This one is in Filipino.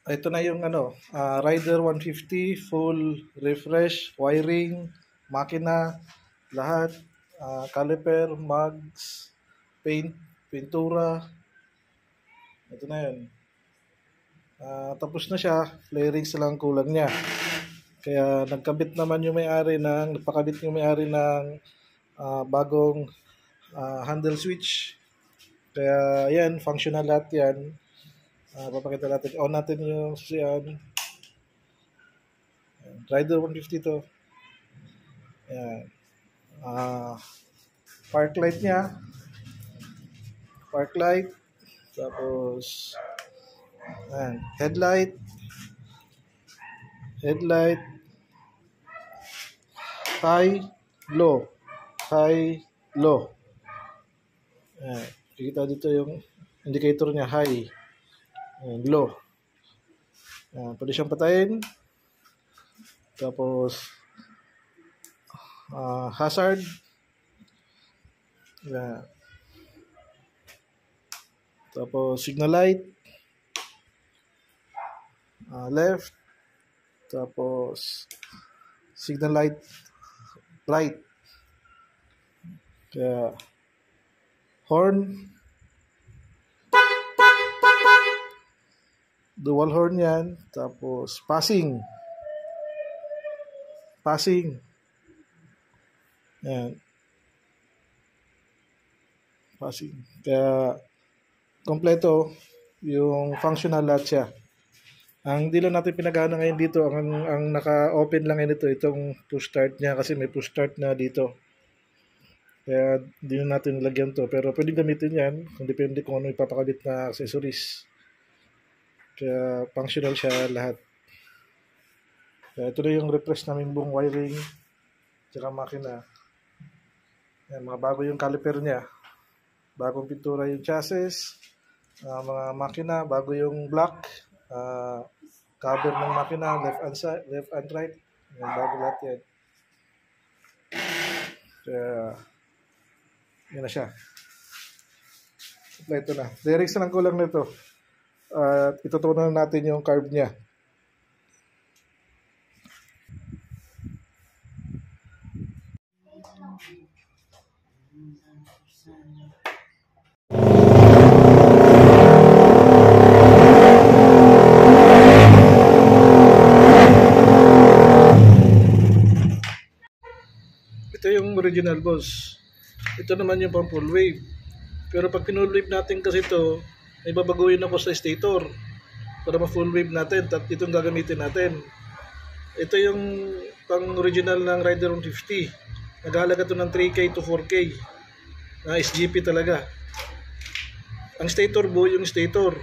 Ito na yung Rider 150, full refresh, wiring, makina, lahat, caliper, mags, paint, pintura. Ito na yun. Tapos na siya, flarings lang kulang niya. Kaya nagkabit naman yung may-ari nagpakabit yung may-ari ng bagong handle switch. Kaya yan, functional lahat yan. Papakita natin. On natin yung susian. Rider 150 to. Yan. Park light niya. Park light. Tapos yan. Headlight. Headlight. High, low. High, low. Yan. Kita dito yung indicator niya, high. Yan, low. Yan. Pwede siyang patayin. Tapos hazard. Yan. Tapos signal light. Left. Tapos signal light right. Kaya horn. Dual horn yan. Tapos passing. Passing. Yan. Passing. Kaya kompleto yung functional lahat siya. Ang hindi lang natin pinagana ngayon dito, ang naka-open lang ito, itong push start niya kasi may push start na dito. Kaya hindi na natin nilagyan to. Pero pwedeng gamitin yan kung depende kung ano ipapakabit na accessories. Kaya functional siya lahat. Kaya ito na yung refresh namin buong wiring tsaka makina. Yan, mga bago yung caliper niya. Bagong pintura yung chassis. Mga makina, bago yung block. Cover ng makina, left and right. Yan, bago lahat yan. Kaya yan na siya. Ito na. Lyrics na lang kulang nito. At itutunan natin yung carb niya. Ito yung original boss. Ito naman yung pang full wave. Pero pag pinull wave natin kasi ito, may babaguhin ako sa stator para ma-full wave natin. Itong gagamitin natin. Ito yung pang original ng Rider 150. Naghahalaga ito ng 3K to 4K. Na SGP talaga. Ang stator buo yung stator.